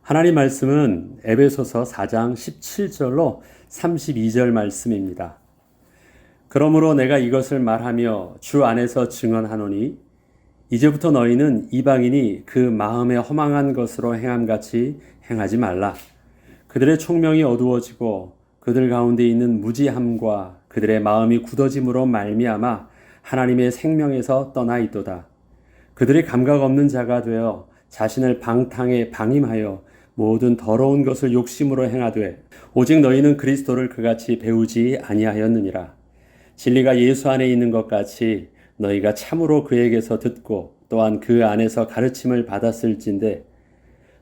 하나님 말씀은 에베소서 4장 17절로 32절 말씀입니다. 그러므로 내가 이것을 말하며 주 안에서 증언하노니 이제부터 너희는 이방인이 그 마음에 허망한 것으로 행함같이 행하지 말라. 그들의 총명이 어두워지고 그들 가운데 있는 무지함과 그들의 마음이 굳어짐으로 말미암아 하나님의 생명에서 떠나 있도다. 그들이 감각 없는 자가 되어 자신을 방탕에 방임하여 모든 더러운 것을 욕심으로 행하되 오직 너희는 그리스도를 그같이 배우지 아니하였느니라. 진리가 예수 안에 있는 것 같이 너희가 참으로 그에게서 듣고 또한 그 안에서 가르침을 받았을진데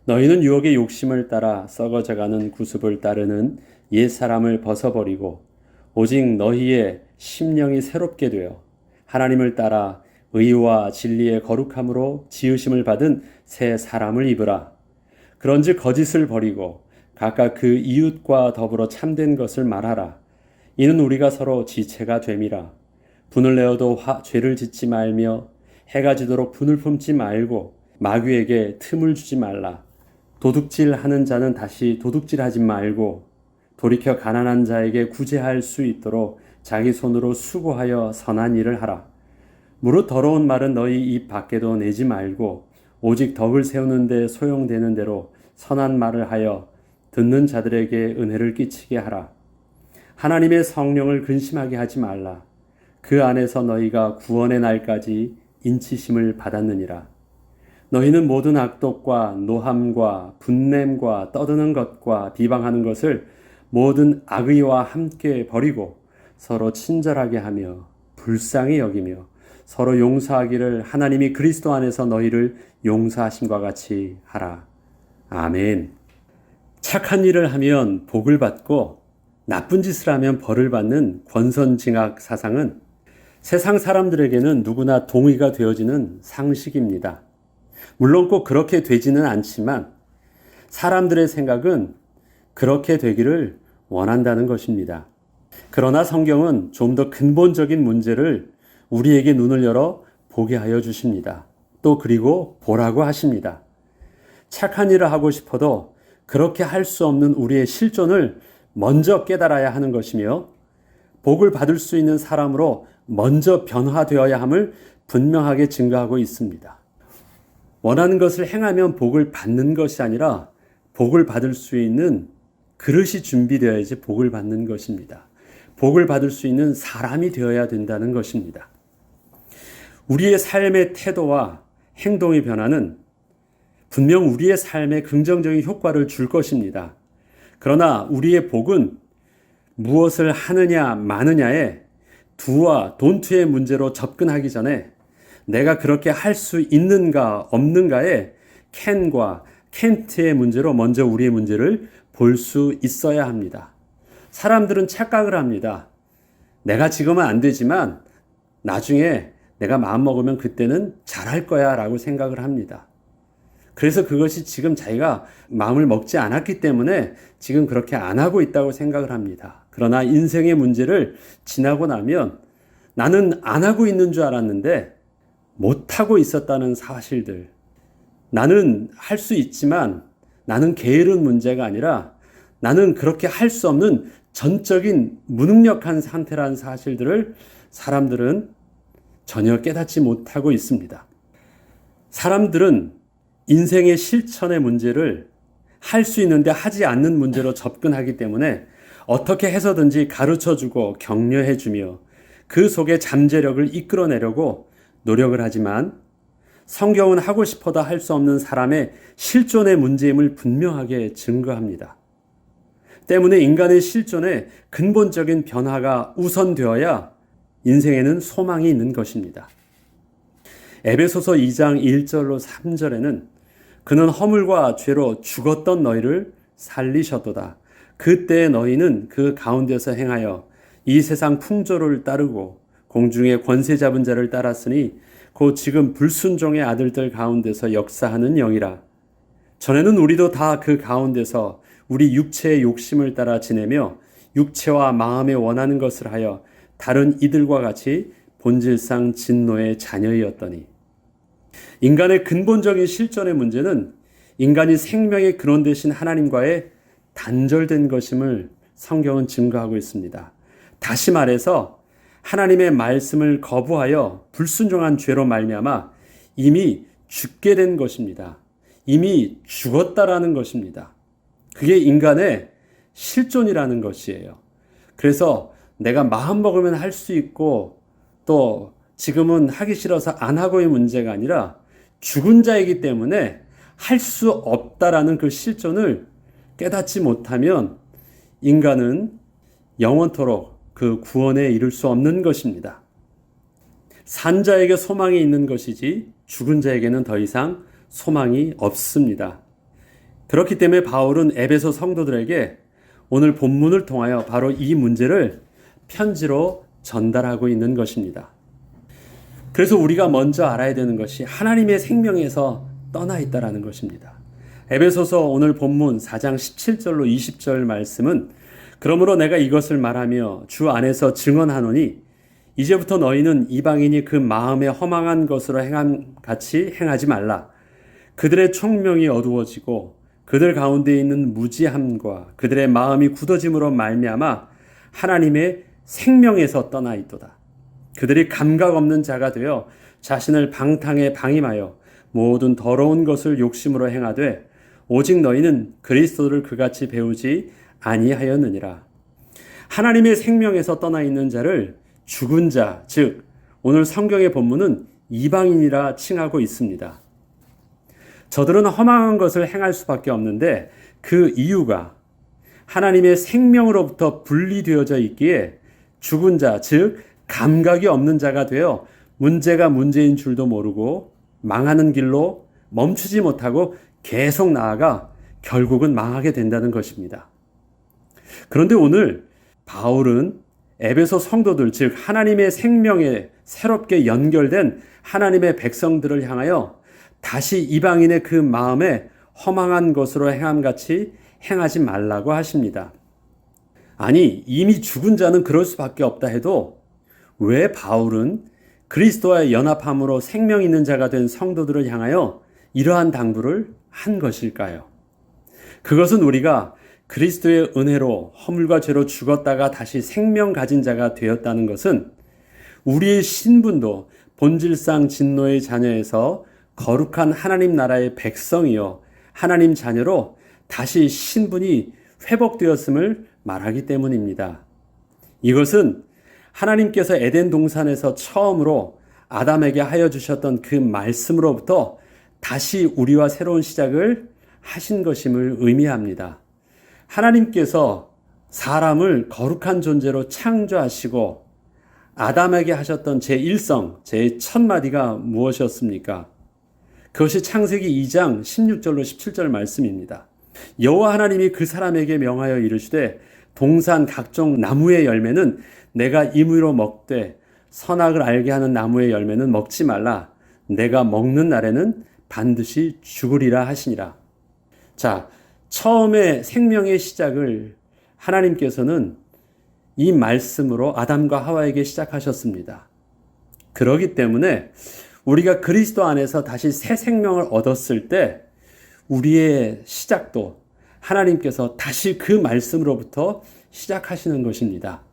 너희는 유혹의 욕심을 따라 썩어져가는 구습을 따르는 옛사람을 벗어버리고 오직 너희의 심령이 새롭게 되어 하나님을 따라 의와 진리의 거룩함으로 지으심을 받은 새 사람을 입으라. 그런즉 거짓을 버리고 각각 그 이웃과 더불어 참된 것을 말하라. 이는 우리가 서로 지체가 됨이라. 분을 내어도 죄를 짓지 말며 해가 지도록 분을 품지 말고 마귀에게 틈을 주지 말라. 도둑질하는 자는 다시 도둑질하지 말고 돌이켜 가난한 자에게 구제할 수 있도록 자기 손으로 수고하여 선한 일을 하라. 무릇 더러운 말은 너희 입 밖에도 내지 말고 오직 덕을 세우는 데 소용되는 대로 선한 말을 하여 듣는 자들에게 은혜를 끼치게 하라. 하나님의 성령을 근심하게 하지 말라. 그 안에서 너희가 구원의 날까지 인치심을 받았느니라. 너희는 모든 악독과 노함과 분냄과 떠드는 것과 비방하는 것을 모든 악의와 함께 버리고 서로 친절하게 하며 불쌍히 여기며 서로 용서하기를 하나님이 그리스도 안에서 너희를 용서하심과 같이 하라. 아멘. 착한 일을 하면 복을 받고 나쁜 짓을 하면 벌을 받는 권선징악 사상은 세상 사람들에게는 누구나 동의가 되어지는 상식입니다. 물론 꼭 그렇게 되지는 않지만 사람들의 생각은 그렇게 되기를 원한다는 것입니다. 그러나 성경은 좀 더 근본적인 문제를 우리에게 눈을 열어 보게 하여 주십니다. 또 그리고 보라고 하십니다. 착한 일을 하고 싶어도 그렇게 할 수 없는 우리의 실존을 먼저 깨달아야 하는 것이며 복을 받을 수 있는 사람으로 먼저 변화되어야 함을 분명하게 증거하고 있습니다. 원하는 것을 행하면 복을 받는 것이 아니라 복을 받을 수 있는 그릇이 준비되어야지 복을 받는 것입니다. 복을 받을 수 있는 사람이 되어야 된다는 것입니다. 우리의 삶의 태도와 행동의 변화는 분명 우리의 삶에 긍정적인 효과를 줄 것입니다. 그러나 우리의 복은 무엇을 하느냐 마느냐의 두와 돈투의 문제로 접근하기 전에 내가 그렇게 할 수 있는가 없는가의 캔과 캔트의 문제로 먼저 우리의 문제를 볼 수 있어야 합니다. 사람들은 착각을 합니다. 내가 지금은 안 되지만 나중에 내가 마음먹으면 그때는 잘할 거야 라고 생각을 합니다. 그래서 그것이 지금 자기가 마음을 먹지 않았기 때문에 지금 그렇게 안 하고 있다고 생각을 합니다. 그러나 인생의 문제를 지나고 나면 나는 안 하고 있는 줄 알았는데 못하고 있었다는 사실들, 나는 할 수 있지만 나는 게으른 문제가 아니라 나는 그렇게 할 수 없는 전적인 무능력한 상태라는 사실들을 사람들은 전혀 깨닫지 못하고 있습니다. 사람들은 인생의 실천의 문제를 할 수 있는데 하지 않는 문제로 접근하기 때문에 어떻게 해서든지 가르쳐주고 격려해주며 그 속에 잠재력을 이끌어내려고 노력을 하지만 성경은 하고 싶어도 할 수 없는 사람의 실존의 문제임을 분명하게 증거합니다. 때문에 인간의 실존에 근본적인 변화가 우선되어야 인생에는 소망이 있는 것입니다. 에베소서 2장 1절로 3절에는 그는 허물과 죄로 죽었던 너희를 살리셨도다. 그때 너희는 그 가운데서 행하여 이 세상 풍조를 따르고 공중의 권세 잡은 자를 따랐으니 곧 지금 불순종의 아들들 가운데서 역사하는 영이라. 전에는 우리도 다 그 가운데서 우리 육체의 욕심을 따라 지내며 육체와 마음에 원하는 것을 하여 다른 이들과 같이 본질상 진노의 자녀이었더니 인간의 근본적인 실존의 문제는 인간이 생명의 근원 되신 하나님과의 단절된 것임을 성경은 증거하고 있습니다. 다시 말해서 하나님의 말씀을 거부하여 불순종한 죄로 말미암아 이미 죽게 된 것입니다. 이미 죽었다라는 것입니다. 그게 인간의 실존이라는 것이에요. 그래서 내가 마음 먹으면 할 수 있고 또 지금은 하기 싫어서 안 하고의 문제가 아니라 죽은 자이기 때문에 할 수 없다라는 그 실존을 깨닫지 못하면 인간은 영원토록 그 구원에 이를 수 없는 것입니다. 산 자에게 소망이 있는 것이지 죽은 자에게는 더 이상 소망이 없습니다. 그렇기 때문에 바울은 에베소 성도들에게 오늘 본문을 통하여 바로 이 문제를 편지로 전달하고 있는 것입니다. 그래서 우리가 먼저 알아야 되는 것이 하나님의 생명에서 떠나 있다라는 것입니다. 에베소서 오늘 본문 4장 17절로 20절 말씀은 그러므로 내가 이것을 말하며 주 안에서 증언하노니 이제부터 너희는 이방인이 그 마음에 허망한 것으로 행함같이 행하지 말라. 그들의 총명이 어두워지고 그들 가운데 있는 무지함과 그들의 마음이 굳어짐으로 말미암아 하나님의 생명에서 떠나 있도다. 그들이 감각 없는 자가 되어 자신을 방탕에 방임하여 모든 더러운 것을 욕심으로 행하되 오직 너희는 그리스도를 그같이 배우지 아니하였느니라. 하나님의 생명에서 떠나 있는 자를 죽은 자, 즉 오늘 성경의 본문은 이방인이라 칭하고 있습니다. 저들은 허망한 것을 행할 수밖에 없는데 그 이유가 하나님의 생명으로부터 분리되어져 있기에 죽은 자, 즉 감각이 없는 자가 되어 문제가 문제인 줄도 모르고 망하는 길로 멈추지 못하고 계속 나아가 결국은 망하게 된다는 것입니다. 그런데 오늘 바울은 에베소 성도들, 즉 하나님의 생명에 새롭게 연결된 하나님의 백성들을 향하여 다시 이방인의 그 마음에 허망한 것으로 행함같이 행하지 말라고 하십니다. 아니, 이미 죽은 자는 그럴 수밖에 없다 해도 왜 바울은 그리스도와의 연합함으로 생명 있는 자가 된 성도들을 향하여 이러한 당부를 한 것일까요? 그것은 우리가 그리스도의 은혜로 허물과 죄로 죽었다가 다시 생명 가진 자가 되었다는 것은 우리의 신분도 본질상 진노의 자녀에서 거룩한 하나님 나라의 백성이요 하나님 자녀로 다시 신분이 회복되었음을 말하기 때문입니다. 이것은 하나님께서 에덴 동산에서 처음으로 아담에게 하여 주셨던 그 말씀으로부터 다시 우리와 새로운 시작을 하신 것임을 의미합니다. 하나님께서 사람을 거룩한 존재로 창조하시고 아담에게 하셨던 제1성, 제1마디가 무엇이었습니까? 그것이 창세기 2장 16절로 17절 말씀입니다. 여호와 하나님이 그 사람에게 명하여 이르시되 동산 각종 나무의 열매는 내가 임의로 먹되 선악을 알게 하는 나무의 열매는 먹지 말라. 내가 먹는 날에는 반드시 죽으리라 하시니라. 자, 처음에 생명의 시작을 하나님께서는 이 말씀으로 아담과 하와에게 시작하셨습니다. 그렇기 때문에 우리가 그리스도 안에서 다시 새 생명을 얻었을 때 우리의 시작도 하나님께서 다시 그 말씀으로부터 시작하시는 것입니다.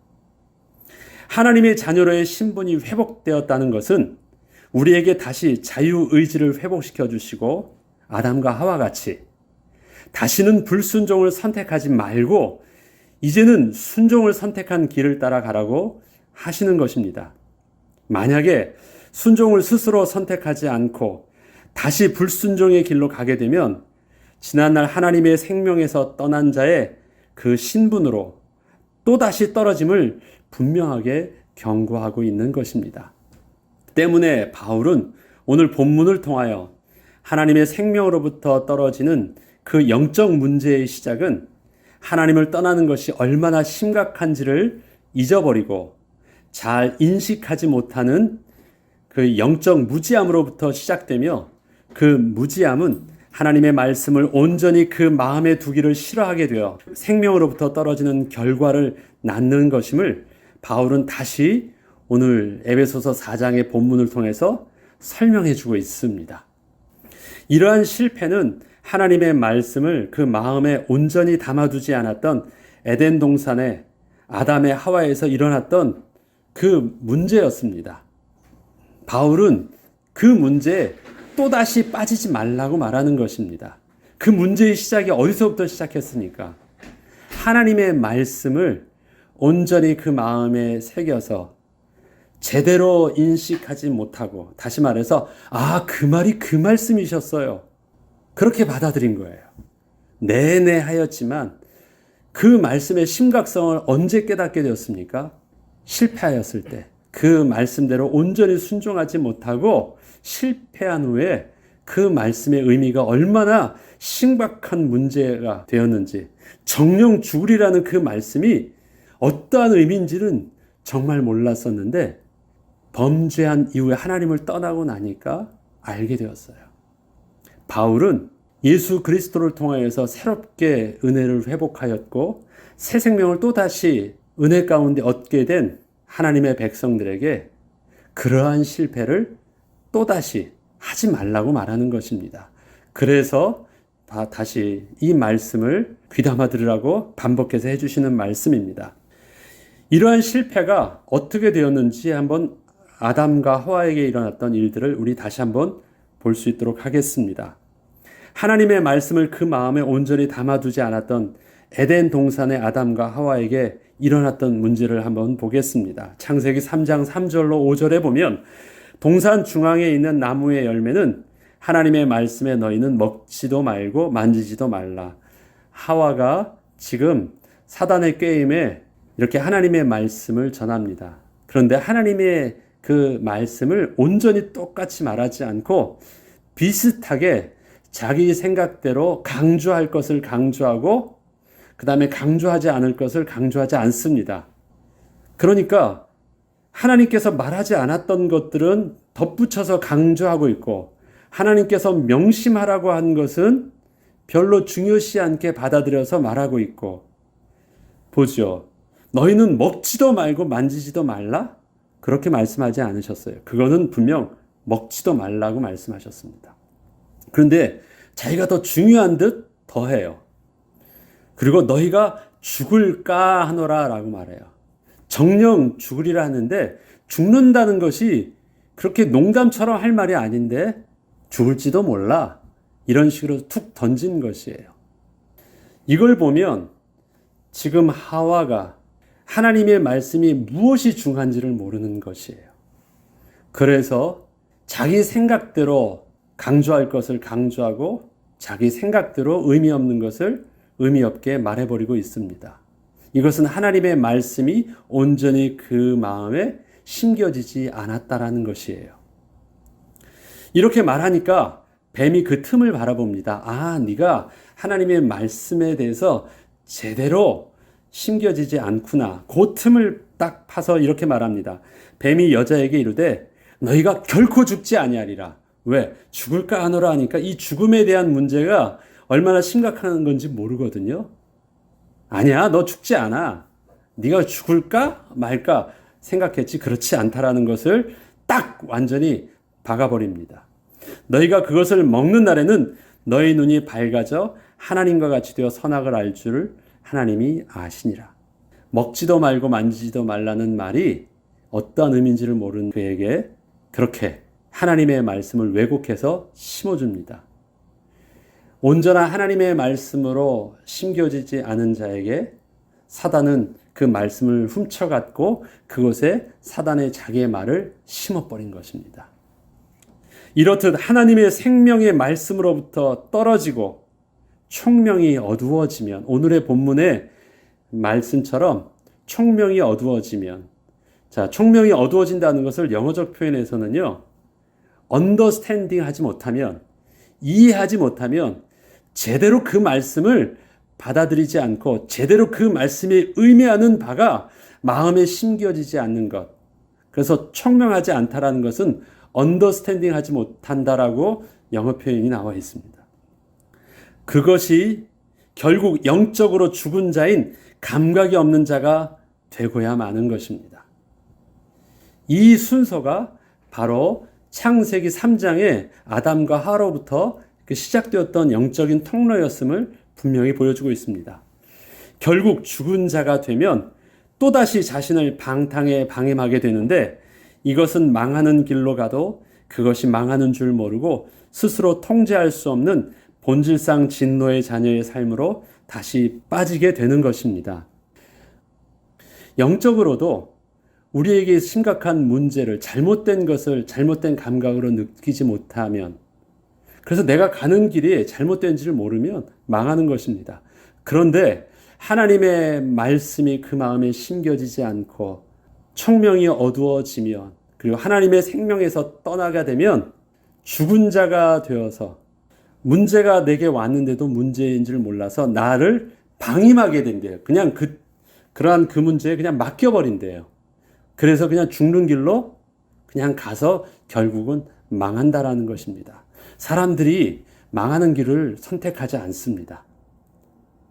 하나님의 자녀로의 신분이 회복되었다는 것은 우리에게 다시 자유의지를 회복시켜 주시고 아담과 하와 같이 다시는 불순종을 선택하지 말고 이제는 순종을 선택한 길을 따라가라고 하시는 것입니다. 만약에 순종을 스스로 선택하지 않고 다시 불순종의 길로 가게 되면 지난날 하나님의 생명에서 떠난 자의 그 신분으로 또다시 떨어짐을 분명하게 경고하고 있는 것입니다. 때문에 바울은 오늘 본문을 통하여 하나님의 생명으로부터 떨어지는 그 영적 문제의 시작은 하나님을 떠나는 것이 얼마나 심각한지를 잊어버리고 잘 인식하지 못하는 그 영적 무지함으로부터 시작되며 그 무지함은 하나님의 말씀을 온전히 그 마음에 두기를 싫어하게 되어 생명으로부터 떨어지는 결과를 낳는 것임을 바울은 다시 오늘 에베소서 4장의 본문을 통해서 설명해 주고 있습니다. 이러한 실패는 하나님의 말씀을 그 마음에 온전히 담아두지 않았던 에덴 동산의 아담의 하와에서 일어났던 그 문제였습니다. 바울은 그 문제에 또다시 빠지지 말라고 말하는 것입니다. 그 문제의 시작이 어디서부터 시작했습니까? 하나님의 말씀을 온전히 그 마음에 새겨서 제대로 인식하지 못하고, 다시 말해서 그 말이 그 말씀이셨어요, 그렇게 받아들인 거예요. 내내 하였지만 그 말씀의 심각성을 언제 깨닫게 되었습니까? 실패하였을 때. 그 말씀대로 온전히 순종하지 못하고 실패한 후에 그 말씀의 의미가 얼마나 심각한 문제가 되었는지, 정령 죽으리라는 그 말씀이 어떠한 의미인지는 정말 몰랐었는데 범죄한 이후에 하나님을 떠나고 나니까 알게 되었어요. 바울은 예수 그리스도를 통하여서 새롭게 은혜를 회복하였고 새 생명을 또다시 은혜 가운데 얻게 된 하나님의 백성들에게 그러한 실패를 또다시 하지 말라고 말하는 것입니다. 그래서 다시 이 말씀을 귀담아 들으라고 반복해서 해주시는 말씀입니다. 이러한 실패가 어떻게 되었는지 한번 아담과 하와에게 일어났던 일들을 우리 다시 한번 볼 수 있도록 하겠습니다. 하나님의 말씀을 그 마음에 온전히 담아두지 않았던 에덴 동산의 아담과 하와에게 일어났던 문제를 한번 보겠습니다. 창세기 3장 3절로 5절에 보면 동산 중앙에 있는 나무의 열매는 하나님의 말씀에 너희는 먹지도 말고 만지지도 말라. 하와가 지금 사단의 꾀임에 이렇게 하나님의 말씀을 전합니다. 그런데 하나님의 그 말씀을 온전히 똑같이 말하지 않고 비슷하게 자기 생각대로 강조할 것을 강조하고 그 다음에 강조하지 않을 것을 강조하지 않습니다. 그러니까 하나님께서 말하지 않았던 것들은 덧붙여서 강조하고 있고 하나님께서 명심하라고 한 것은 별로 중요시 않게 받아들여서 말하고 있고, 보죠. 너희는 먹지도 말고 만지지도 말라? 그렇게 말씀하지 않으셨어요. 그거는 분명 먹지도 말라고 말씀하셨습니다. 그런데 자기가 더 중요한 듯 더해요. 그리고 너희가 죽을까 하노라 라고 말해요. 정령 죽으리라 하는데 죽는다는 것이 그렇게 농담처럼 할 말이 아닌데 죽을지도 몰라, 이런 식으로 툭 던진 것이에요. 이걸 보면 지금 하와가 하나님의 말씀이 무엇이 중요한지를 모르는 것이에요. 그래서 자기 생각대로 강조할 것을 강조하고 자기 생각대로 의미 없는 것을 의미 없게 말해버리고 있습니다. 이것은 하나님의 말씀이 온전히 그 마음에 심겨지지 않았다라는 것이에요. 이렇게 말하니까 뱀이 그 틈을 바라봅니다. 네가 하나님의 말씀에 대해서 제대로 심겨지지 않구나. 그 틈을 딱 파서 이렇게 말합니다. 뱀이 여자에게 이르되 너희가 결코 죽지 아니하리라. 왜? 죽을까 하노라 하니까 이 죽음에 대한 문제가 얼마나 심각한 건지 모르거든요. 아니야, 너 죽지 않아. 네가 죽을까 말까 생각했지 그렇지 않다라는 것을 딱 완전히 박아버립니다. 너희가 그것을 먹는 날에는 너희 눈이 밝아져 하나님과 같이 되어 선악을 알 줄을 하나님이 아시니라. 먹지도 말고 만지지도 말라는 말이 어떠한 의미인지를 모르는 그에게 그렇게 하나님의 말씀을 왜곡해서 심어줍니다. 온전한 하나님의 말씀으로 심겨지지 않은 자에게 사단은 그 말씀을 훔쳐갔고 그곳에 사단의 자기의 말을 심어버린 것입니다. 이렇듯 하나님의 생명의 말씀으로부터 떨어지고 총명이 어두워지면, 오늘의 본문의 말씀처럼 총명이 어두워지면, 총명이 어두워진다는 것을 영어적 표현에서는요, understanding 하지 못하면, 이해하지 못하면 제대로 그 말씀을 받아들이지 않고 제대로 그 말씀이 의미하는 바가 마음에 심겨지지 않는 것. 그래서 총명하지 않다라는 것은 understanding 하지 못한다라고 영어 표현이 나와 있습니다. 그것이 결국 영적으로 죽은 자인 감각이 없는 자가 되고야 마는 것입니다. 이 순서가 바로 창세기 3장의 아담과 하와로부터 그 시작되었던 영적인 통로였음을 분명히 보여주고 있습니다. 결국 죽은 자가 되면 또다시 자신을 방탕에 방임하게 되는데 이것은 망하는 길로 가도 그것이 망하는 줄 모르고 스스로 통제할 수 없는 본질상 진노의 자녀의 삶으로 다시 빠지게 되는 것입니다. 영적으로도 우리에게 심각한 문제를 잘못된 것을 잘못된 감각으로 느끼지 못하면 그래서 내가 가는 길이 잘못된지를 모르면 망하는 것입니다. 그런데 하나님의 말씀이 그 마음에 심겨지지 않고 청명이 어두워지면 그리고 하나님의 생명에서 떠나게 되면 죽은 자가 되어서 문제가 내게 왔는데도 문제인 줄 몰라서 나를 방임하게 된대요. 그냥 그러한 그 문제에 그냥 맡겨버린대요. 그래서 그냥 죽는 길로 그냥 가서 결국은 망한다라는 것입니다. 사람들이 망하는 길을 선택하지 않습니다.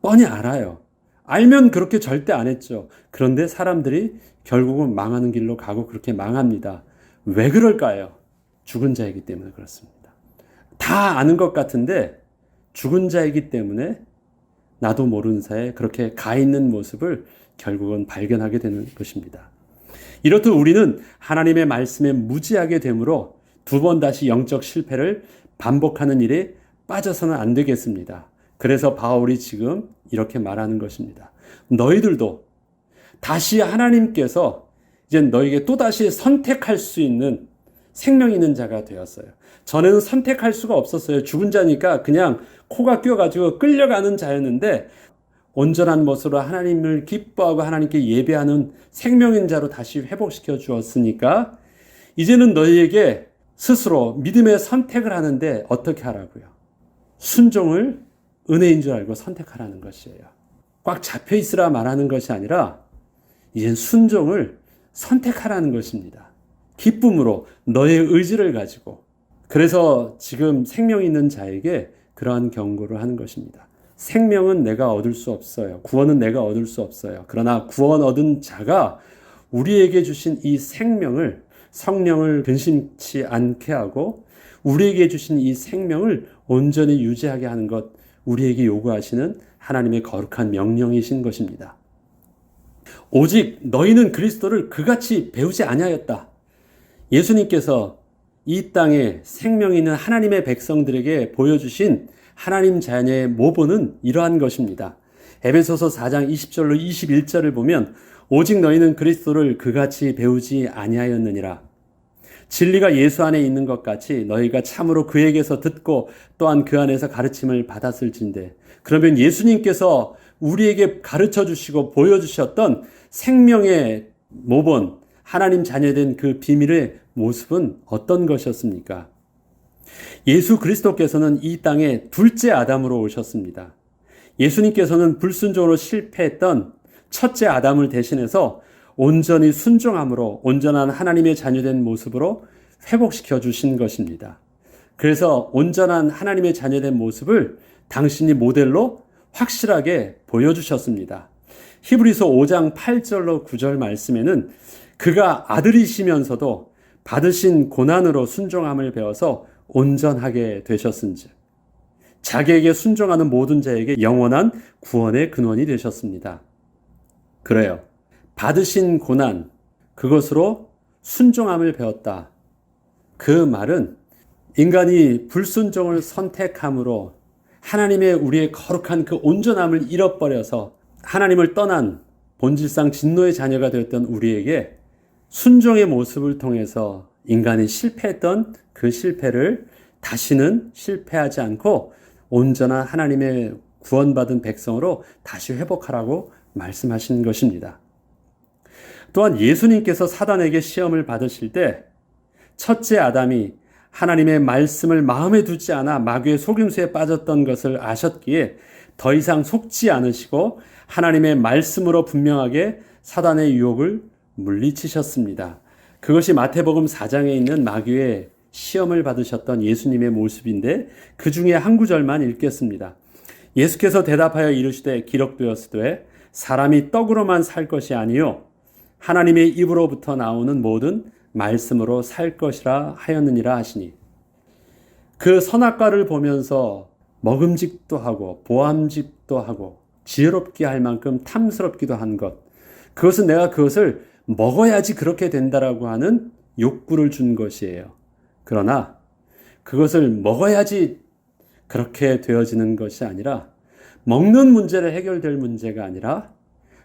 뻔히 알아요. 알면 그렇게 절대 안 했죠. 그런데 사람들이 결국은 망하는 길로 가고 그렇게 망합니다. 왜 그럴까요? 죽은 자이기 때문에 그렇습니다. 다 아는 것 같은데 죽은 자이기 때문에 나도 모르는 사이에 그렇게 가 있는 모습을 결국은 발견하게 되는 것입니다. 이렇듯 우리는 하나님의 말씀에 무지하게 되므로 두 번 다시 영적 실패를 반복하는 일에 빠져서는 안 되겠습니다. 그래서 바울이 지금 이렇게 말하는 것입니다. 너희들도 다시 하나님께서 이제 너에게 또다시 선택할 수 있는 생명 있는 자가 되었어요. 전에는 선택할 수가 없었어요. 죽은 자니까 그냥 코가 끼어가지고 끌려가는 자였는데 온전한 모습으로 하나님을 기뻐하고 하나님께 예배하는 생명인 자로 다시 회복시켜 주었으니까 이제는 너희에게 스스로 믿음의 선택을 하는데 어떻게 하라고요? 순종을 은혜인 줄 알고 선택하라는 것이에요. 꽉 잡혀 있으라 말하는 것이 아니라 이젠 순종을 선택하라는 것입니다. 기쁨으로 너의 의지를 가지고. 그래서 지금 생명 있는 자에게 그러한 경고를 하는 것입니다. 생명은 내가 얻을 수 없어요. 구원은 내가 얻을 수 없어요. 그러나 구원 얻은 자가 우리에게 주신 이 생명을 성령을 근심치 않게 하고 우리에게 주신 이 생명을 온전히 유지하게 하는 것, 우리에게 요구하시는 하나님의 거룩한 명령이신 것입니다. 오직 너희는 그리스도를 그같이 배우지 아니하였다. 예수님께서 이 땅에 생명 있는 하나님의 백성들에게 보여주신 하나님 자녀의 모본은 이러한 것입니다. 에베소서 4장 20절로 21절을 보면 오직 너희는 그리스도를 그같이 배우지 아니하였느니라. 진리가 예수 안에 있는 것 같이 너희가 참으로 그에게서 듣고 또한 그 안에서 가르침을 받았을진데, 그러면 예수님께서 우리에게 가르쳐 주시고 보여주셨던 생명의 모본, 하나님 자녀된 그 비밀의 모습은 어떤 것이었습니까? 예수 그리스도께서는 이 땅에 둘째 아담으로 오셨습니다. 예수님께서는 불순종으로 실패했던 첫째 아담을 대신해서 온전히 순종함으로 온전한 하나님의 자녀된 모습으로 회복시켜 주신 것입니다. 그래서 온전한 하나님의 자녀된 모습을 당신이 모델로 확실하게 보여주셨습니다. 히브리서 5장 8절로 9절 말씀에는 그가 아들이시면서도 받으신 고난으로 순종함을 배워서 온전하게 되셨은즉 자기에게 순종하는 모든 자에게 영원한 구원의 근원이 되셨습니다. 그래요. 받으신 고난, 그것으로 순종함을 배웠다. 그 말은 인간이 불순종을 선택함으로 하나님의 우리의 거룩한 그 온전함을 잃어버려서 하나님을 떠난 본질상 진노의 자녀가 되었던 우리에게 순종의 모습을 통해서 인간이 실패했던 그 실패를 다시는 실패하지 않고 온전한 하나님의 구원받은 백성으로 다시 회복하라고 말씀하신 것입니다. 또한 예수님께서 사단에게 시험을 받으실 때 첫째 아담이 하나님의 말씀을 마음에 두지 않아 마귀의 속임수에 빠졌던 것을 아셨기에 더 이상 속지 않으시고 하나님의 말씀으로 분명하게 사단의 유혹을 물리치셨습니다. 그것이 마태복음 4장에 있는 마귀의 시험을 받으셨던 예수님의 모습인데 그 중에 한 구절만 읽겠습니다. 예수께서 대답하여 이르시되 기록되었으되 사람이 떡으로만 살 것이 아니요 하나님의 입으로부터 나오는 모든 말씀으로 살 것이라 하였느니라 하시니, 그 선악과를 보면서 먹음직도 하고 보암직도 하고 지혜롭게 할 만큼 탐스럽기도 한 것, 그것은 내가 그것을 먹어야지 그렇게 된다라고 하는 욕구를 준 것이에요. 그러나 그것을 먹어야지 그렇게 되어지는 것이 아니라, 먹는 문제를 해결될 문제가 아니라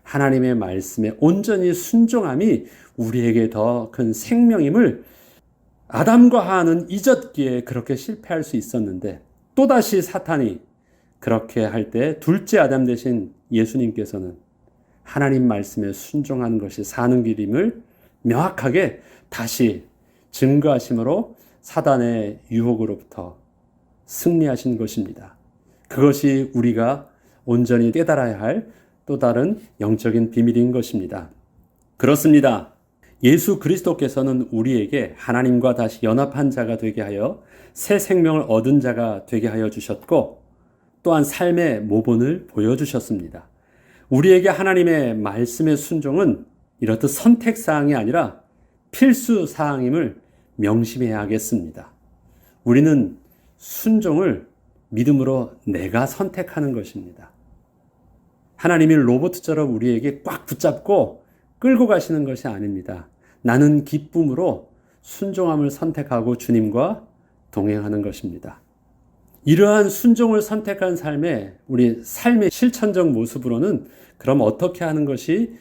하나님의 말씀에 온전히 순종함이 우리에게 더 큰 생명임을 아담과 하와는 잊었기에 그렇게 실패할 수 있었는데, 또다시 사탄이 그렇게 할 때 둘째 아담 대신 예수님께서는 하나님 말씀에 순종하는 것이 사는 길임을 명확하게 다시 증거하심으로 사단의 유혹으로부터 승리하신 것입니다. 그것이 우리가 온전히 깨달아야 할 또 다른 영적인 비밀인 것입니다. 그렇습니다. 예수 그리스도께서는 우리에게 하나님과 다시 연합한 자가 되게 하여 새 생명을 얻은 자가 되게 하여 주셨고, 또한 삶의 모본을 보여주셨습니다. 우리에게 하나님의 말씀의 순종은 이렇듯 선택사항이 아니라 필수사항임을 명심해야 하겠습니다. 우리는 순종을 믿음으로 내가 선택하는 것입니다. 하나님이 로봇처럼 우리에게 꽉 붙잡고 끌고 가시는 것이 아닙니다. 나는 기쁨으로 순종함을 선택하고 주님과 동행하는 것입니다. 이러한 순종을 선택한 삶에 우리 삶의 실천적 모습으로는 그럼 어떻게 하는 것이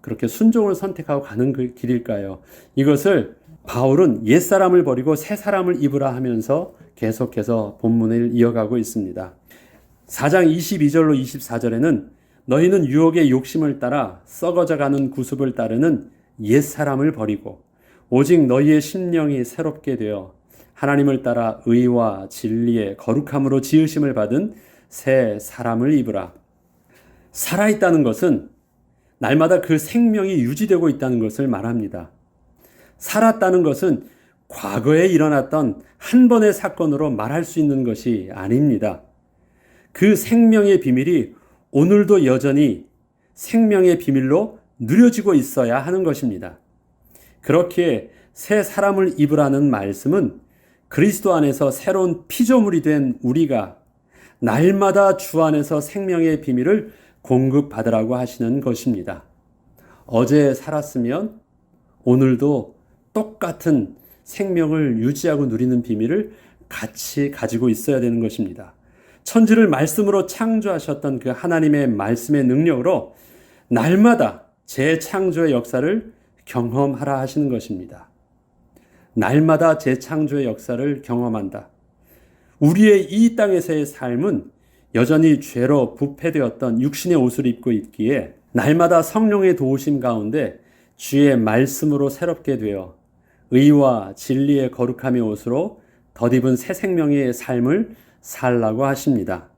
그렇게 순종을 선택하고 가는 그 길일까요? 이것을 바울은 옛사람을 버리고 새 사람을 입으라 하면서 계속해서 본문을 이어가고 있습니다. 4장 22절로 24절에는 너희는 유혹의 욕심을 따라 썩어져가는 구습을 따르는 옛사람을 버리고 오직 너희의 심령이 새롭게 되어 하나님을 따라 의와 진리의 거룩함으로 지으심을 받은 새 사람을 입으라. 살아있다는 것은 날마다 그 생명이 유지되고 있다는 것을 말합니다. 살았다는 것은 과거에 일어났던 한 번의 사건으로 말할 수 있는 것이 아닙니다. 그 생명의 비밀이 오늘도 여전히 생명의 비밀로 누려지고 있어야 하는 것입니다. 그렇게 새 사람을 입으라는 말씀은 그리스도 안에서 새로운 피조물이 된 우리가 날마다 주 안에서 생명의 비밀을 공급받으라고 하시는 것입니다. 어제 살았으면 오늘도 똑같은 생명을 유지하고 누리는 비밀을 같이 가지고 있어야 되는 것입니다. 천지를 말씀으로 창조하셨던 그 하나님의 말씀의 능력으로 날마다 재창조의 역사를 경험하라 하시는 것입니다. 날마다 재창조의 역사를 경험한다. 우리의 이 땅에서의 삶은 여전히 죄로 부패되었던 육신의 옷을 입고 있기에 날마다 성령의 도우심 가운데 주의 말씀으로 새롭게 되어 의와 진리의 거룩함의 옷으로 덧입은 새 생명의 삶을 살라고 하십니다.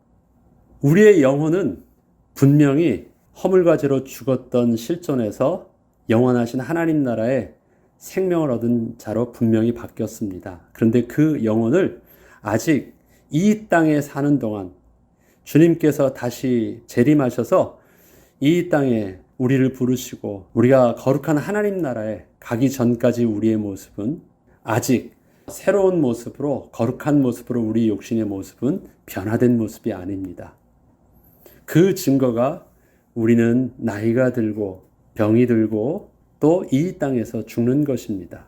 우리의 영혼은 분명히 허물과 죄로 죽었던 실존에서 영원하신 하나님 나라의 생명을 얻은 자로 분명히 바뀌었습니다. 그런데 그 영혼을 아직 이 땅에 사는 동안 주님께서 다시 재림하셔서 이 땅에 우리를 부르시고 우리가 거룩한 하나님 나라에 가기 전까지 우리의 모습은 아직 새로운 모습으로, 거룩한 모습으로 우리 육신의 모습은 변화된 모습이 아닙니다. 그 증거가 우리는 나이가 들고 병이 들고 또 이 땅에서 죽는 것입니다.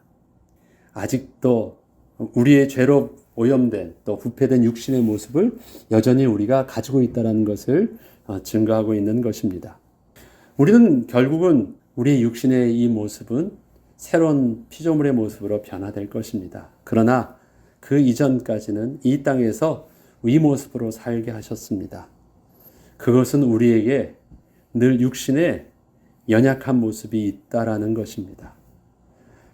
아직도 우리의 죄로 오염된 또 부패된 육신의 모습을 여전히 우리가 가지고 있다는 것을 증거하고 있는 것입니다. 우리는 결국은 우리의 육신의 이 모습은 새로운 피조물의 모습으로 변화될 것입니다. 그러나 그 이전까지는 이 땅에서 이 모습으로 살게 하셨습니다. 그것은 우리에게 늘 육신에 연약한 모습이 있다라는 것입니다.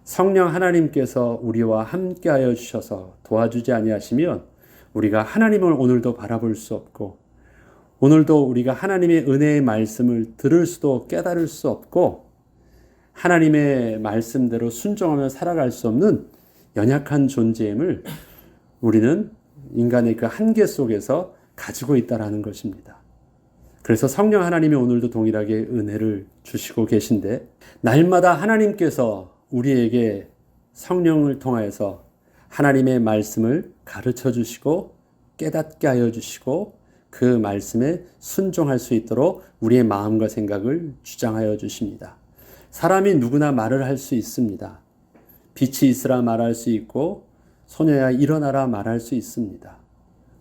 성령 하나님께서 우리와 함께하여 주셔서 도와주지 아니하시면 우리가 하나님을 오늘도 바라볼 수 없고 오늘도 우리가 하나님의 은혜의 말씀을 들을 수도 깨달을 수 없고 하나님의 말씀대로 순종하며 살아갈 수 없는 연약한 존재임을 우리는 인간의 그 한계 속에서 가지고 있다라는 것입니다. 그래서 성령 하나님이 오늘도 동일하게 은혜를 주시고 계신데 날마다 하나님께서 우리에게 성령을 통하여서 하나님의 말씀을 가르쳐 주시고 깨닫게 하여 주시고 그 말씀에 순종할 수 있도록 우리의 마음과 생각을 주장하여 주십니다. 사람이 누구나 말을 할 수 있습니다. 빛이 있으라 말할 수 있고 소녀야 일어나라 말할 수 있습니다.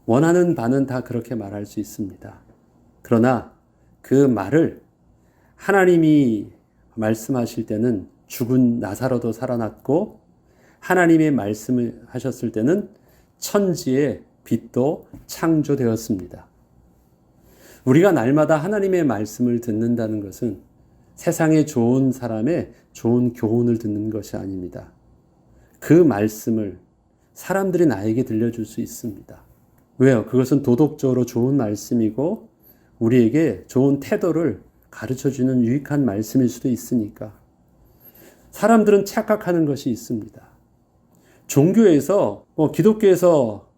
원하는 바는 다 그렇게 말할 수 있습니다. 그러나 그 말을 하나님이 말씀하실 때는 죽은 나사로도 살아났고 하나님의 말씀을 하셨을 때는 천지의 빛도 창조되었습니다. 우리가 날마다 하나님의 말씀을 듣는다는 것은 세상에 좋은 사람의 좋은 교훈을 듣는 것이 아닙니다. 그 말씀을 사람들이 나에게 들려줄 수 있습니다. 왜요? 그것은 도덕적으로 좋은 말씀이고 우리에게 좋은 태도를 가르쳐주는 유익한 말씀일 수도 있으니까. 사람들은 착각하는 것이 있습니다. 종교에서 기독교에서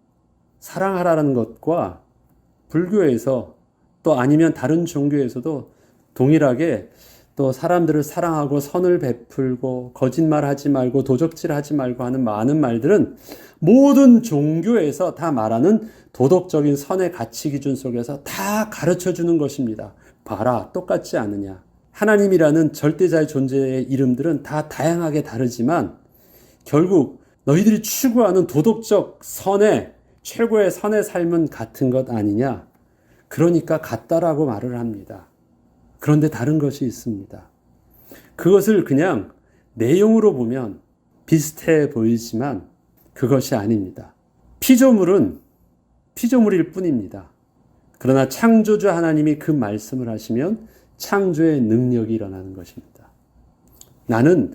사랑하라는 것과 불교에서 또 아니면 다른 종교에서도 동일하게 또 사람들을 사랑하고 선을 베풀고 거짓말하지 말고 도적질하지 말고 하는 많은 말들은 모든 종교에서 다 말하는 도덕적인 선의 가치 기준 속에서 다 가르쳐주는 것입니다. 봐라, 똑같지 않느냐. 하나님이라는 절대자의 존재의 이름들은 다 다양하게 다르지만 결국 너희들이 추구하는 도덕적 선의 최고의 선의 삶은 같은 것 아니냐. 그러니까 같다라고 말을 합니다. 그런데 다른 것이 있습니다. 그것을 그냥 내용으로 보면 비슷해 보이지만 그것이 아닙니다. 피조물은 피조물일 뿐입니다. 그러나 창조주 하나님이 그 말씀을 하시면 창조의 능력이 일어나는 것입니다. 나는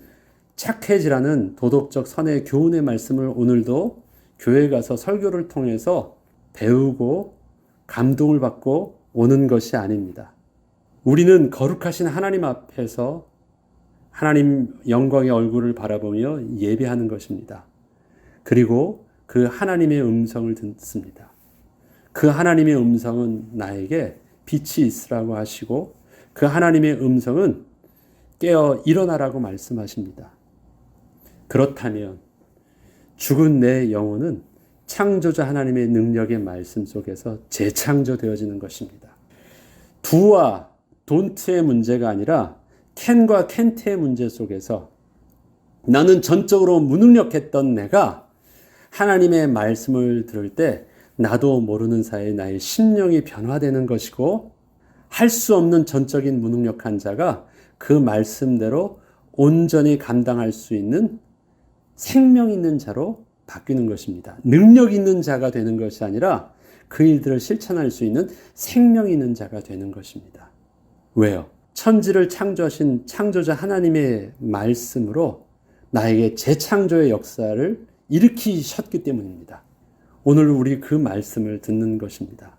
착해지라는 도덕적 선의 교훈의 말씀을 오늘도 교회 가서 설교를 통해서 배우고 감동을 받고 오는 것이 아닙니다. 우리는 거룩하신 하나님 앞에서 하나님 영광의 얼굴을 바라보며 예배하는 것입니다. 그리고 그 하나님의 음성을 듣습니다. 그 하나님의 음성은 나에게 빛이 있으라고 하시고 그 하나님의 음성은 깨어 일어나라고 말씀하십니다. 그렇다면 죽은 내 영혼은 창조자 하나님의 능력의 말씀 속에서 재창조되어지는 것입니다. do와 don't의 문제가 아니라 can과 can't의 문제 속에서 나는 전적으로 무능력했던 내가 하나님의 말씀을 들을 때 나도 모르는 사이에 나의 심령이 변화되는 것이고 할 수 없는 전적인 무능력한 자가 그 말씀대로 온전히 감당할 수 있는 생명 있는 자로 바뀌는 것입니다. 능력 있는 자가 되는 것이 아니라 그 일들을 실천할 수 있는 생명 있는 자가 되는 것입니다. 왜요? 천지를 창조하신 창조자 하나님의 말씀으로 나에게 재창조의 역사를 일으키셨기 때문입니다. 오늘 우리 그 말씀을 듣는 것입니다.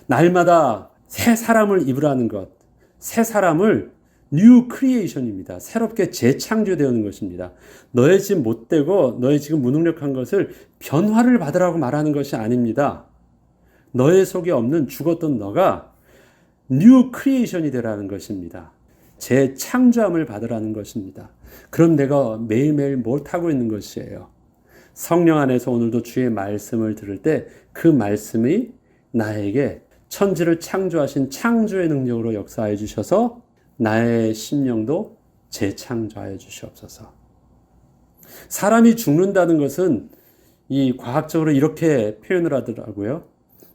날마다 새 사람을 입으라는 것, 새 사람을 뉴 크리에이션입니다. 새롭게 재창조되는 것입니다. 너의 지금 못되고 너의 지금 무능력한 것을 변화를 받으라고 말하는 것이 아닙니다. 너의 속에 없는 죽었던 너가 뉴 크리에이션이 되라는 것입니다. 재창조함을 받으라는 것입니다. 그럼 내가 매일매일 못하고 있는 것이에요. 성령 안에서 오늘도 주의 말씀을 들을 때 그 말씀이 나에게 천지를 창조하신 창조의 능력으로 역사해 주셔서 나의 심령도 재창조하여 주시옵소서. 사람이 죽는다는 것은 이 과학적으로 이렇게 표현을 하더라고요.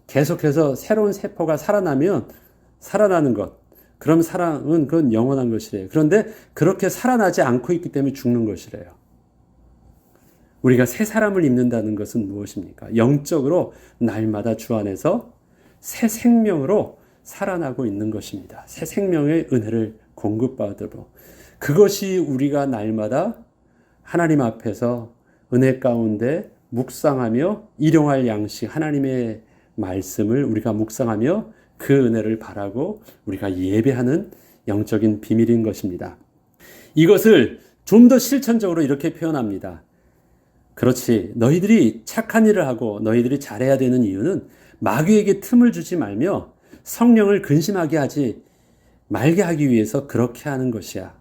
계속해서 새로운 세포가 살아나면 살아나는 것. 그럼 사랑은 그건 영원한 것이래요. 그런데 그렇게 살아나지 않고 있기 때문에 죽는 것이래요. 우리가 새 사람을 입는다는 것은 무엇입니까? 영적으로 날마다 주 안에서 새 생명으로 살아나고 있는 것입니다. 새 생명의 은혜를 공급받으로. 그것이 우리가 날마다 하나님 앞에서 은혜 가운데 묵상하며 일용할 양식 하나님의 말씀을 우리가 묵상하며 그 은혜를 바라고 우리가 예배하는 영적인 비밀인 것입니다. 이것을 좀 더 실천적으로 이렇게 표현합니다. 그렇지. 너희들이 착한 일을 하고 너희들이 잘해야 되는 이유는 마귀에게 틈을 주지 말며 성령을 근심하게 하지 말게 하기 위해서 그렇게 하는 것이야.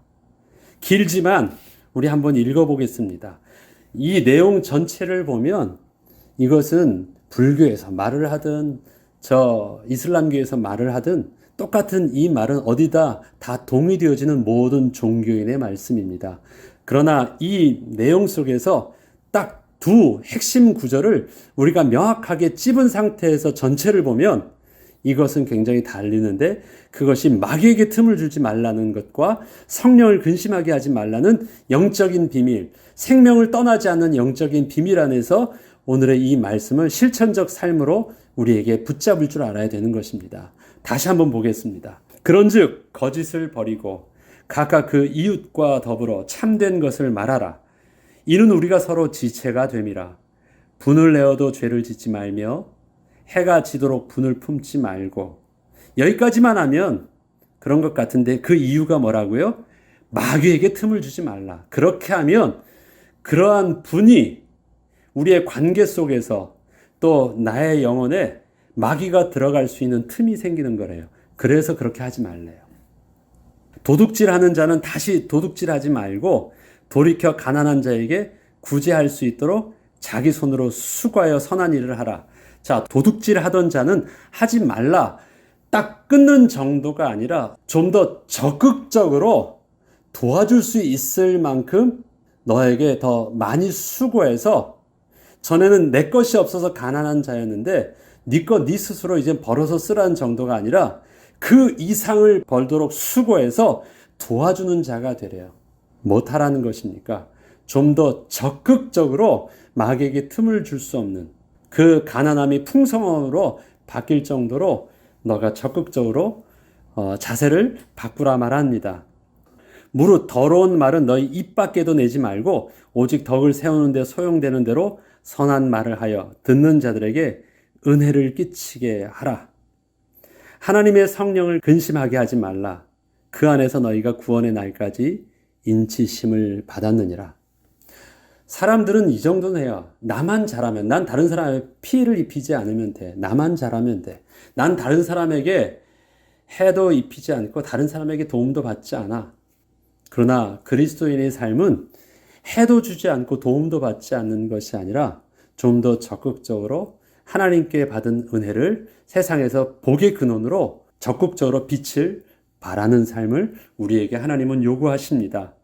길지만 우리 한번 읽어보겠습니다. 이 내용 전체를 보면 이것은 불교에서 말을 하든 저 이슬람교에서 말을 하든 똑같은 이 말은 어디다 다 동의되어지는 모든 종교인의 말씀입니다. 그러나 이 내용 속에서 딱 두 핵심 구절을 우리가 명확하게 찝은 상태에서 전체를 보면 이것은 굉장히 달리는데, 그것이 마귀에게 틈을 주지 말라는 것과 성령을 근심하게 하지 말라는 영적인 비밀, 생명을 떠나지 않는 영적인 비밀 안에서 오늘의 이 말씀을 실천적 삶으로 우리에게 붙잡을 줄 알아야 되는 것입니다. 다시 한번 보겠습니다. 그런즉 거짓을 버리고 각각 그 이웃과 더불어 참된 것을 말하라. 이는 우리가 서로 지체가 됨이라. 분을 내어도 죄를 짓지 말며 해가 지도록 분을 품지 말고. 여기까지만 하면 그런 것 같은데 그 이유가 뭐라고요? 마귀에게 틈을 주지 말라. 그렇게 하면 그러한 분이 우리의 관계 속에서 또 나의 영혼에 마귀가 들어갈 수 있는 틈이 생기는 거래요. 그래서 그렇게 하지 말래요. 도둑질하는 자는 다시 도둑질하지 말고 돌이켜 가난한 자에게 구제할 수 있도록 자기 손으로 수고하여 선한 일을 하라. 자, 도둑질하던 자는 하지 말라. 딱 끊는 정도가 아니라 좀 더 적극적으로 도와줄 수 있을 만큼 너에게 더 많이 수고해서, 전에는 내 것이 없어서 가난한 자였는데 네 거 네 스스로 이제 벌어서 쓰라는 정도가 아니라 그 이상을 벌도록 수고해서 도와주는 자가 되래요. 못하라는 것입니까? 좀 더 적극적으로 마귀에게 틈을 줄 수 없는 그 가난함이 풍성함으로 바뀔 정도로 너가 적극적으로 자세를 바꾸라 말합니다. 무릇 더러운 말은 너희 입 밖에도 내지 말고 오직 덕을 세우는 데 소용되는 대로 선한 말을 하여 듣는 자들에게 은혜를 끼치게 하라. 하나님의 성령을 근심하게 하지 말라. 그 안에서 너희가 구원의 날까지 인치심을 받았느니라. 사람들은 이 정도는 해요. 나만 잘하면, 난 다른 사람에게 피해를 입히지 않으면 돼. 나만 잘하면 돼. 난 다른 사람에게 해도 입히지 않고 다른 사람에게 도움도 받지 않아. 그러나 그리스도인의 삶은 해도 주지 않고 도움도 받지 않는 것이 아니라 좀 더 적극적으로 하나님께 받은 은혜를 세상에서 복의 근원으로 적극적으로 빛을 발하는 삶을 우리에게 하나님은 요구하십니다.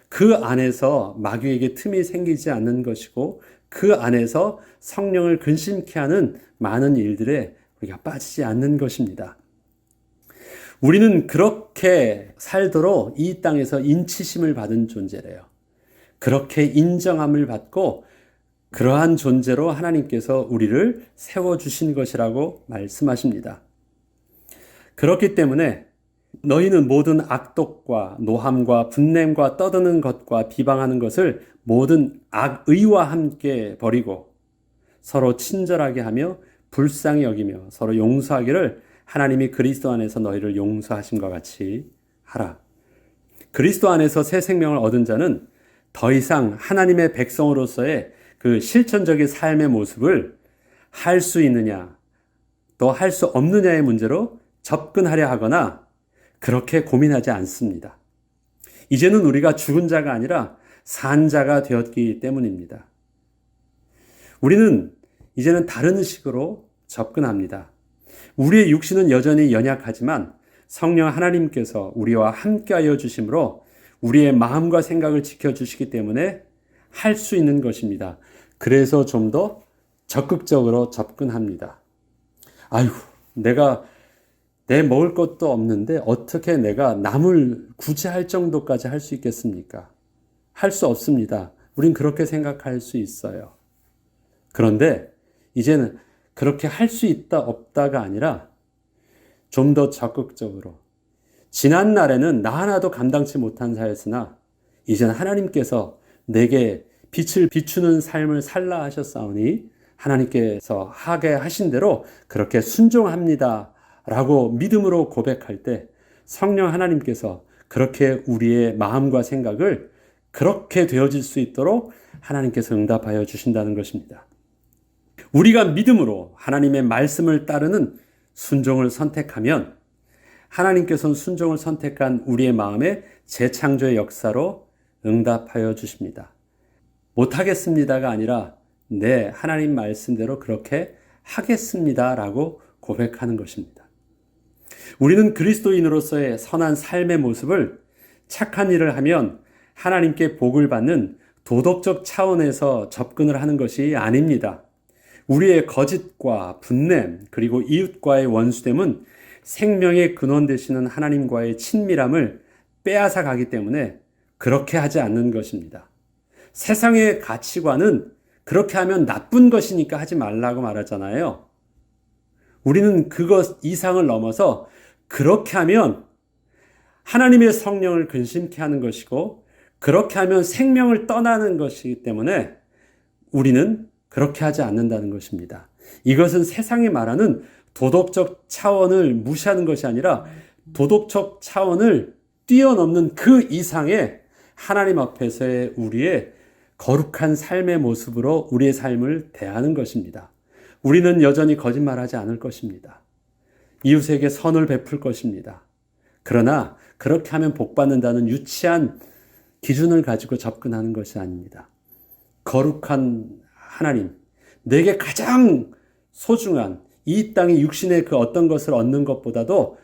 그 안에서 마귀에게 틈이 생기지 않는 것이고 그 안에서 성령을 근심케 하는 많은 일들에 우리가 빠지지 않는 것입니다. 우리는 그렇게 살도록 이 땅에서 인치심을 받은 존재래요. 그렇게 인정함을 받고 그러한 존재로 하나님께서 우리를 세워주신 것이라고 말씀하십니다. 그렇기 때문에 너희는 모든 악독과 노함과 분냄과 떠드는 것과 비방하는 것을 모든 악의와 함께 버리고 서로 친절하게 하며 불쌍히 여기며 서로 용서하기를 하나님이 그리스도 안에서 너희를 용서하신 것 같이 하라. 그리스도 안에서 새 생명을 얻은 자는 더 이상 하나님의 백성으로서의 그 실천적인 삶의 모습을 할 수 있느냐 또 할 수 없느냐의 문제로 접근하려 하거나 그렇게 고민하지 않습니다. 이제는 우리가 죽은 자가 아니라 산 자가 되었기 때문입니다. 우리는 이제는 다른 식으로 접근합니다. 우리의 육신은 여전히 연약하지만 성령 하나님께서 우리와 함께하여 주심으로 우리의 마음과 생각을 지켜주시기 때문에 할 수 있는 것입니다. 그래서 좀 더 적극적으로 접근합니다. 아이고, 내가 내 먹을 것도 없는데 어떻게 내가 남을 구제할 정도까지 할 수 있겠습니까? 할 수 없습니다. 우린 그렇게 생각할 수 있어요. 그런데 이제는 그렇게 할 수 있다 없다가 아니라 좀 더 적극적으로, 지난 날에는 나 하나도 감당치 못한 자였으나 이제는 하나님께서 내게 빛을 비추는 삶을 살라 하셨사오니 하나님께서 하게 하신 대로 그렇게 순종합니다 라고 믿음으로 고백할 때 성령 하나님께서 그렇게 우리의 마음과 생각을 그렇게 되어질 수 있도록 하나님께서 응답하여 주신다는 것입니다. 우리가 믿음으로 하나님의 말씀을 따르는 순종을 선택하면 하나님께서는 순종을 선택한 우리의 마음에 재창조의 역사로 응답하여 주십니다. 못하겠습니다가 아니라 네, 하나님 말씀대로 그렇게 하겠습니다라고 고백하는 것입니다. 우리는 그리스도인으로서의 선한 삶의 모습을 착한 일을 하면 하나님께 복을 받는 도덕적 차원에서 접근을 하는 것이 아닙니다. 우리의 거짓과 분냄 그리고 이웃과의 원수됨은 생명의 근원 되시는 하나님과의 친밀함을 빼앗아 가기 때문에 그렇게 하지 않는 것입니다. 세상의 가치관은 그렇게 하면 나쁜 것이니까 하지 말라고 말하잖아요. 우리는 그것 이상을 넘어서 그렇게 하면 하나님의 성령을 근심케 하는 것이고 그렇게 하면 생명을 떠나는 것이기 때문에 우리는 그렇게 하지 않는다는 것입니다. 이것은 세상이 말하는 도덕적 차원을 무시하는 것이 아니라 도덕적 차원을 뛰어넘는 그 이상의 하나님 앞에서의 우리의 거룩한 삶의 모습으로 우리의 삶을 대하는 것입니다. 우리는 여전히 거짓말하지 않을 것입니다. 이웃에게 선을 베풀 것입니다. 그러나 그렇게 하면 복받는다는 유치한 기준을 가지고 접근하는 것이 아닙니다. 거룩한 하나님, 내게 가장 소중한 이 땅의 육신의 그 어떤 것을 얻는 것보다도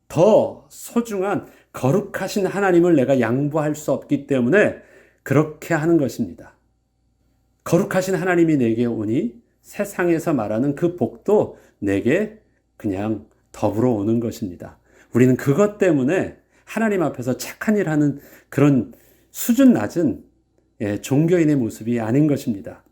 더 소중한 거룩하신 하나님을 내가 양보할 수 없기 때문에 그렇게 하는 것입니다. 거룩하신 하나님이 내게 오니 세상에서 말하는 그 복도 내게 그냥 더불어 오는 것입니다. 우리는 그것 때문에 하나님 앞에서 착한 일 하는 그런 수준 낮은 종교인의 모습이 아닌 것입니다.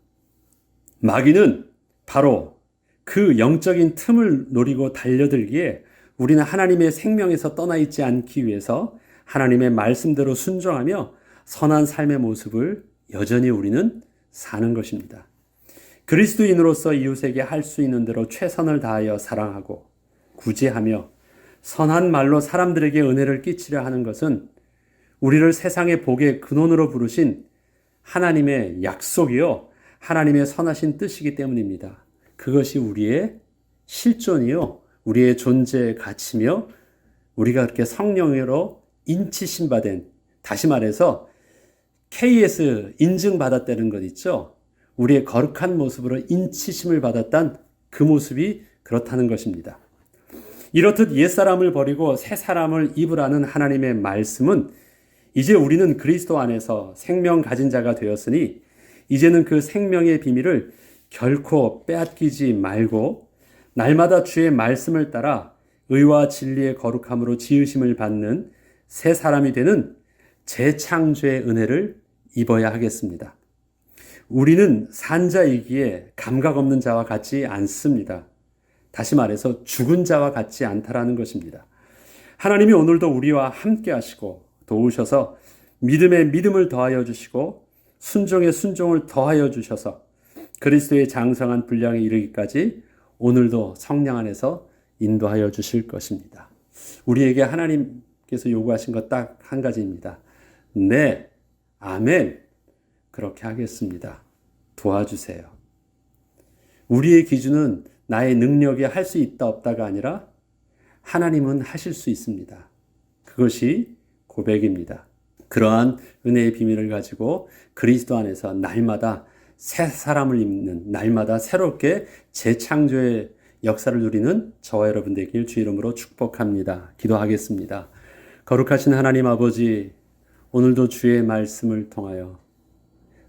마귀는 바로 그 영적인 틈을 노리고 달려들기에 우리는 하나님의 생명에서 떠나 있지 않기 위해서 하나님의 말씀대로 순종하며 선한 삶의 모습을 여전히 우리는 사는 것입니다. 그리스도인으로서 이웃에게 할 수 있는 대로 최선을 다하여 사랑하고 구제하며 선한 말로 사람들에게 은혜를 끼치려 하는 것은 우리를 세상의 복의 근원으로 부르신 하나님의 약속이요, 하나님의 선하신 뜻이기 때문입니다. 그것이 우리의 실존이요, 우리의 존재의 가치며 우리가 그렇게 성령으로 인치심 받은, 다시 말해서 KS 인증받았다는 것 있죠. 우리의 거룩한 모습으로 인치심을 받았던 그 모습이 그렇다는 것입니다. 이렇듯 옛사람을 버리고 새 사람을 입으라는 하나님의 말씀은 이제 우리는 그리스도 안에서 생명 가진 자가 되었으니 이제는 그 생명의 비밀을 결코 빼앗기지 말고 날마다 주의 말씀을 따라 의와 진리의 거룩함으로 지으심을 받는 새 사람이 되는 재창조의 은혜를 입어야 하겠습니다. 우리는 산자이기에 감각 없는 자와 같지 않습니다. 다시 말해서 죽은 자와 같지 않다라는 것입니다. 하나님이 오늘도 우리와 함께 하시고 도우셔서 믿음에 믿음을 더하여 주시고 순종에 순종을 더하여 주셔서 그리스도의 장성한 분량에 이르기까지 오늘도 성령 안에서 인도하여 주실 것입니다. 우리에게 하나님께서 요구하신 것 딱 한 가지입니다. 네, 아멘. 그렇게 하겠습니다. 도와주세요. 우리의 기준은 나의 능력이 할 수 있다 없다가 아니라 하나님은 하실 수 있습니다. 그것이 고백입니다. 그러한 은혜의 비밀을 가지고 그리스도 안에서 날마다 새 사람을 입는, 날마다 새롭게 재창조의 역사를 누리는 저와 여러분 되길 주 이름으로 축복합니다. 기도하겠습니다. 거룩하신 하나님 아버지, 오늘도 주의 말씀을 통하여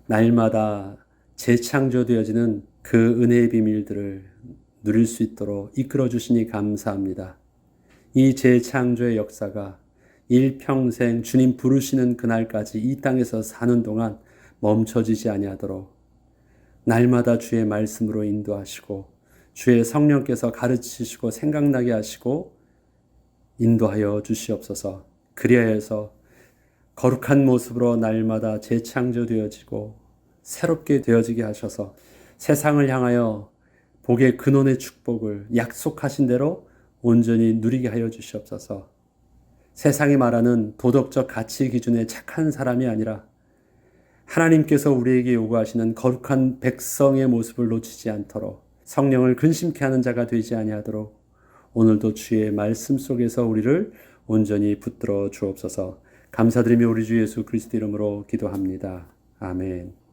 날마다 재창조되어지는 그 은혜의 비밀들을 누릴 수 있도록 이끌어 주시니 감사합니다. 이 재창조의 역사가 일평생 주님 부르시는 그날까지 이 땅에서 사는 동안 멈춰지지 아니하도록 날마다 주의 말씀으로 인도하시고 주의 성령께서 가르치시고 생각나게 하시고 인도하여 주시옵소서. 그리하여서 거룩한 모습으로 날마다 재창조되어지고 새롭게 되어지게 하셔서 세상을 향하여 복의 근원의 축복을 약속하신 대로 온전히 누리게 하여 주시옵소서. 세상이 말하는 도덕적 가치 기준의 착한 사람이 아니라 하나님께서 우리에게 요구하시는 거룩한 백성의 모습을 놓치지 않도록 성령을 근심케 하는 자가 되지 아니하도록 오늘도 주의 말씀 속에서 우리를 온전히 붙들어 주옵소서. 감사드리며 우리 주 예수 그리스도 이름으로 기도합니다. 아멘.